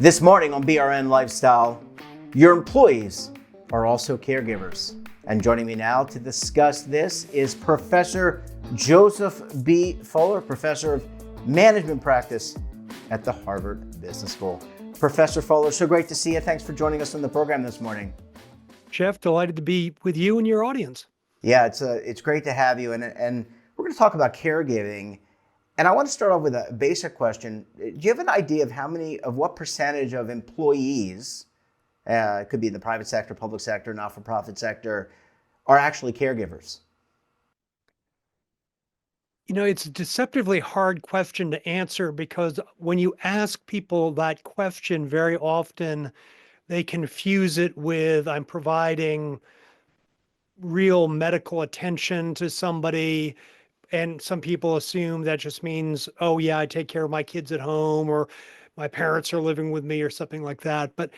This morning on BRN Lifestyle, your employees are also caregivers. And joining me now to discuss this is Professor Joseph B. Fuller, Professor of Management Practice at the Harvard Business School. Professor Fuller, so great to see you. Thanks for joining us on the program this morning. Jeff, delighted to be with you and your audience. Yeah, it's great to have you. And we're going to talk about caregiving. And I want to start off with a basic question. Do you have an idea of what percentage of employees, it could be in the private sector, public sector, not-for-profit sector, are actually caregivers? You know, it's a deceptively hard question to answer because when you ask people that question, very often they confuse it with I'm providing real medical attention to somebody. And some people assume that just means, oh, yeah, I take care of my kids at home or my parents are living with me or something like that. But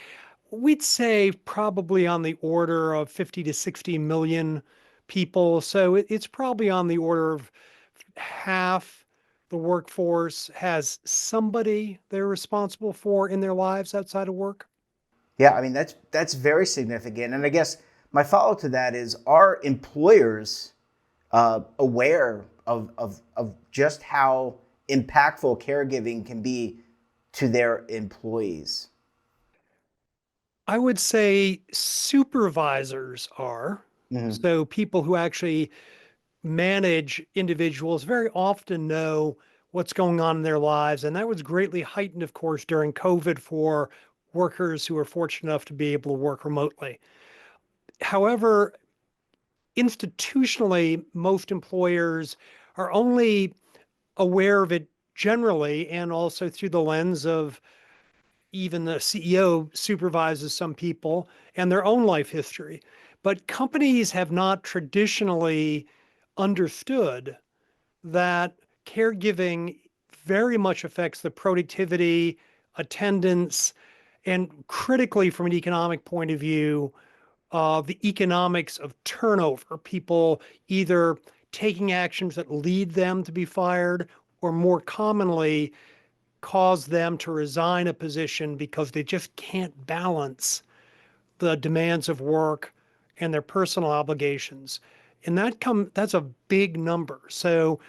we'd say probably on the order of 50 to 60 million people. So it's probably on the order of half the workforce has somebody they're responsible for in their lives outside of work. Yeah, I mean, that's very significant. And I guess my follow to that is, are employers aware of just how impactful caregiving can be to their employees? I would say supervisors are. Mm-hmm. So people who actually manage individuals very often know what's going on in their lives. And that was greatly heightened, of course, during COVID for workers who are fortunate enough to be able to work remotely. However, institutionally, most employers are only aware of it generally and also through the lens of even the CEO supervises some people and their own life history. But companies have not traditionally understood that caregiving very much affects the productivity, attendance, and critically, from an economic point of view, the economics of turnover, people either taking actions that lead them to be fired or more commonly cause them to resign a position because they just can't balance the demands of work and their personal obligations. And that's a big number. So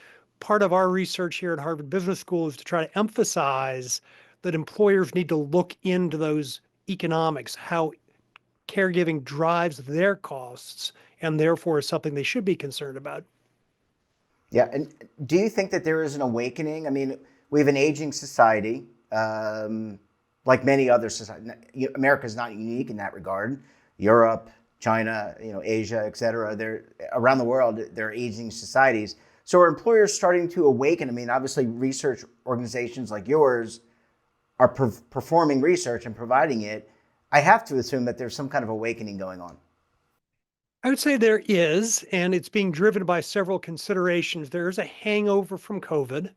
part of our research here at Harvard Business School is to try to emphasize that employers need to look into those economics, how caregiving drives their costs, and therefore is something they should be concerned about. Yeah, and do you think that there is an awakening? I mean, we have an aging society, like many other societies. America is not unique in that regard. Europe, China, Asia, et cetera. They're around the world. There are aging societies. So are employers starting to awaken? I mean, obviously, research organizations like yours are performing research and providing it. I have to assume that there's some kind of awakening going on. I would say there is, and it's being driven by several considerations. There's a hangover from COVID.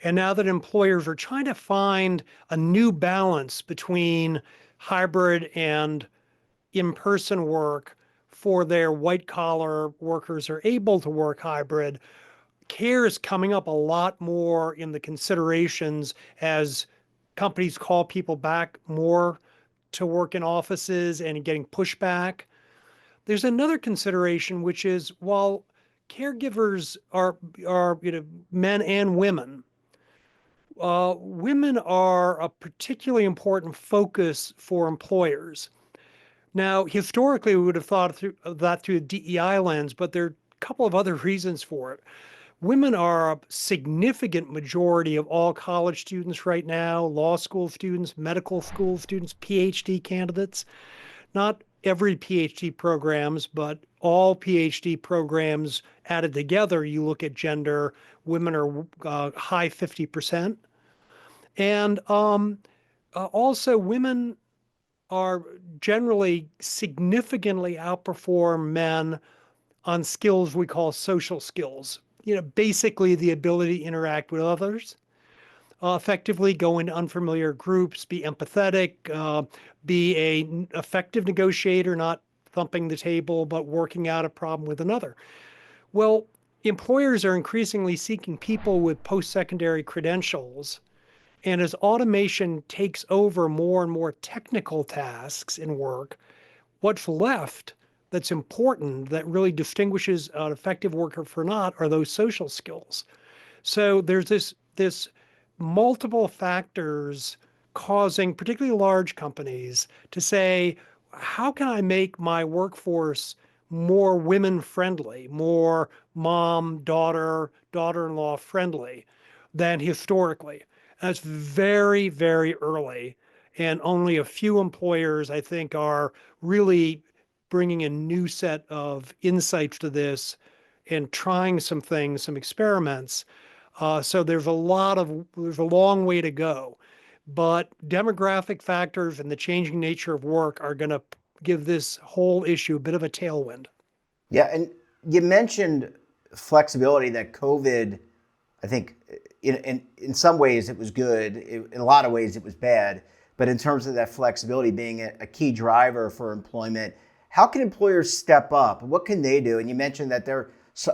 And now that employers are trying to find a new balance between hybrid and in-person work for their white collar workers are able to work hybrid, care is coming up a lot more in the considerations as companies call people back more to work in offices and getting pushback. There's another consideration, which is while caregivers are men and women, women are a particularly important focus for employers. Now, historically, we would have thought of that through a DEI lens, but there are a couple of other reasons for it. Women are a significant majority of all college students right now, law school students, medical school students, PhD candidates. Not every PhD programs, but all PhD programs added together, you look at gender, women are high 50%. And also, women are generally significantly outperform men on skills we call social skills. Basically the ability to interact with others, effectively go into unfamiliar groups, be empathetic, be a effective negotiator, not thumping the table, but working out a problem with another. Well, employers are increasingly seeking people with post-secondary credentials And as automation takes over more and more technical tasks in work, what's left that's important, that really distinguishes an effective worker from not, are those social skills. So there's this multiple factors causing particularly large companies to say, how can I make my workforce more women friendly, more mom, daughter, daughter-in-law friendly than historically? And that's very, very early. And only a few employers, I think, are really bringing a new set of insights to this and trying some things, some experiments. So there's a long way to go, but demographic factors and the changing nature of work are going to give this whole issue a bit of a tailwind. Yeah, and you mentioned flexibility that COVID, I think, in some ways it was good. In a lot of ways it was bad. But in terms of that flexibility being a key driver for employment, how can employers step up? What can they do? And you mentioned that there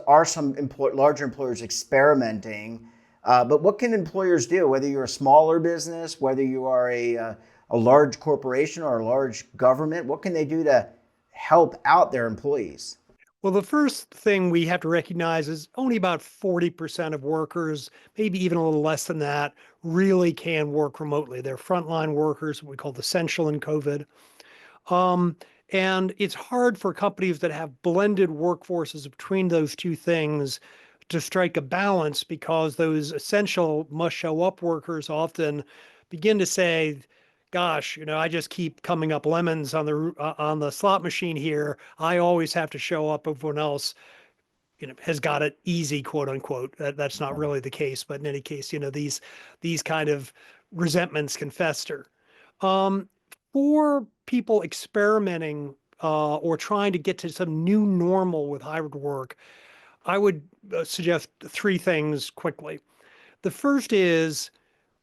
are some larger employers experimenting. But what can employers do? Whether you're a smaller business, whether you are a large corporation or a large government, what can they do to help out their employees? Well, the first thing we have to recognize is only about 40% of workers, maybe even a little less than that, really can work remotely. They're frontline workers, what we call essential in COVID. Um, and it's hard for companies that have blended workforces between those two things to strike a balance, because those essential must show up workers often begin to say, gosh, I just keep coming up lemons on the slot machine here. I always have to show up. Everyone else, has got it easy, quote unquote. That's not really the case, but in any case, these kind of resentments can fester. Um, for people experimenting or trying to get to some new normal with hybrid work, I would suggest three things quickly. The first is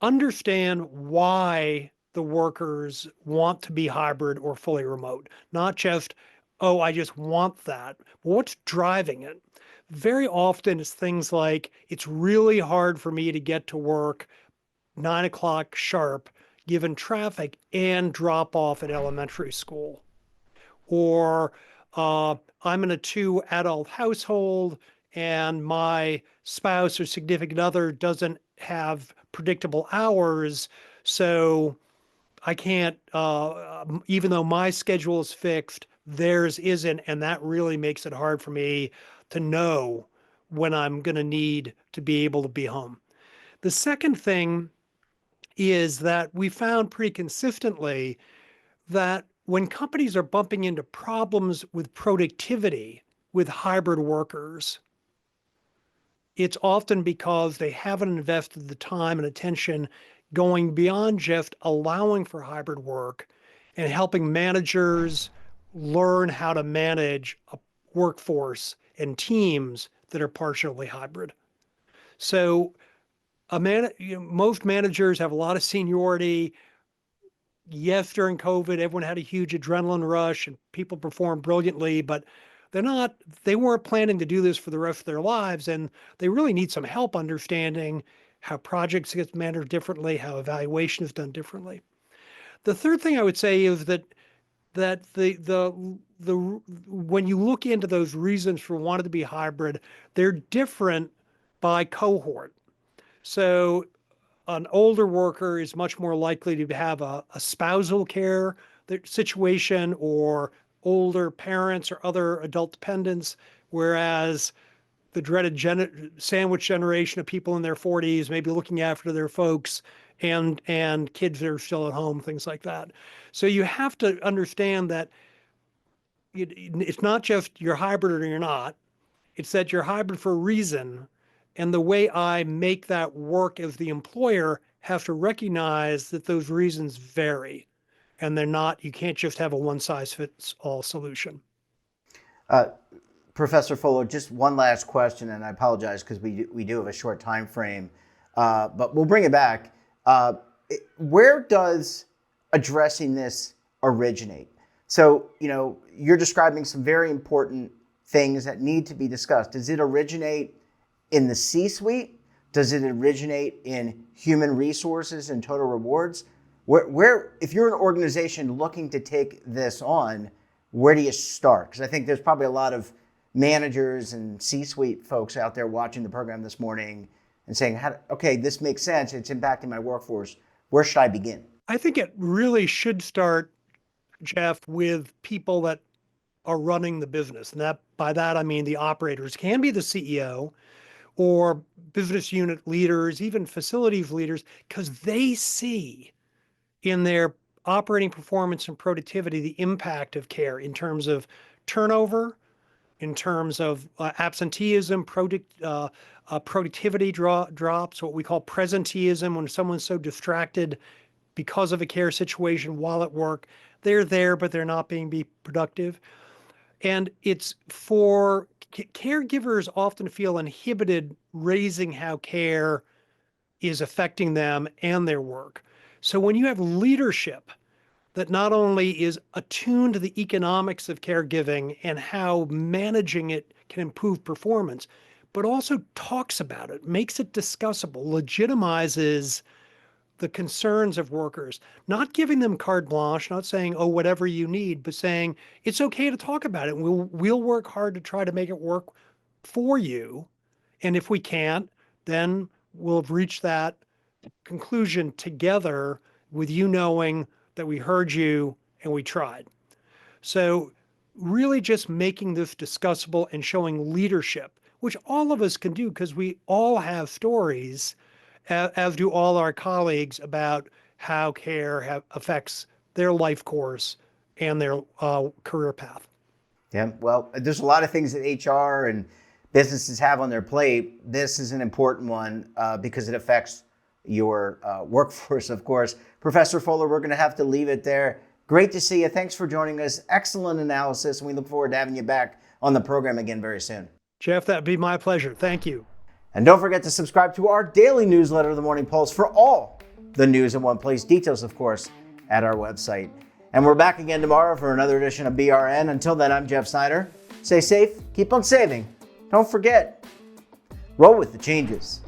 understand why the workers want to be hybrid or fully remote, not just, oh, I just want that. What's driving it? Very often it's things like, it's really hard for me to get to work 9 o'clock sharp given traffic and drop off at elementary school. Or I'm in a two adult household and my spouse or significant other doesn't have predictable hours. So I can't, even though my schedule is fixed, theirs isn't. And that really makes it hard for me to know when I'm going to need to be able to be home. The second thing is that we found pretty consistently that when companies are bumping into problems with productivity with hybrid workers, it's often because they haven't invested the time and attention going beyond just allowing for hybrid work and helping managers learn how to manage a workforce and teams that are partially hybrid. So most managers have a lot of seniority. Yes, during COVID, everyone had a huge adrenaline rush and people performed brilliantly, but they weren't planning to do this for the rest of their lives. And they really need some help understanding how projects get managed differently, how evaluation is done differently. The third thing I would say is that the when you look into those reasons for wanting to be hybrid, they're different by cohort. So an older worker is much more likely to have a spousal care situation or older parents or other adult dependents, whereas the dreaded sandwich generation of people in their 40s maybe looking after their folks and kids that are still at home, things like that. So you have to understand that it's not just you're hybrid or you're not. It's that you're hybrid for a reason. And the way I make that work as the employer have to recognize that those reasons vary. And they're not, you can't just have a one size fits all solution. Uh, Professor Fuller, just one last question, and I apologize because we do have a short time frame, but we'll bring it back. Where does addressing this originate? So, you're describing some very important things that need to be discussed. Does it originate in the C-suite? Does it originate in human resources and total rewards? If you're an organization looking to take this on, where do you start? Because I think there's probably a lot of managers and C-suite folks out there watching the program this morning and saying, okay, this makes sense. It's impacting my workforce. Where should I begin? I think it really should start, Jeff, with people that are running the business. And by that, I mean the operators. Can be the CEO or business unit leaders, even facilities leaders, because they see in their operating performance and productivity the impact of care in terms of turnover, in terms of absenteeism, productivity drops, what we call presenteeism, when someone's so distracted because of a care situation while at work, they're there, but they're not being productive. And it's for caregivers often feel inhibited raising how care is affecting them and their work. So when you have leadership that not only is attuned to the economics of caregiving and how managing it can improve performance, but also talks about it, makes it discussable, legitimizes the concerns of workers, not giving them carte blanche, not saying, oh, whatever you need, but saying it's okay to talk about it. We'll work hard to try to make it work for you. And if we can't, then we'll have reached that conclusion together with you knowing that we heard you and we tried. So really just making this discussable and showing leadership, which all of us can do because we all have stories, as do all our colleagues, about how care affects their life course and their career path. Yeah, well, there's a lot of things that HR and businesses have on their plate. This is an important one because it affects your workforce, of course. Professor Fuller, we're going to have to leave it there. Great to see you. Thanks for joining us. Excellent analysis, and we look forward to having you back on the program again very soon. Jeff, that'd be my pleasure. Thank you. And don't forget to subscribe to our daily newsletter, The Morning Pulse, for all the news in one place. Details, of course, at our website. And we're back again tomorrow for another edition of BRN. Until then, I'm Jeff Snyder. Stay safe, keep on saving. Don't forget, roll with the changes.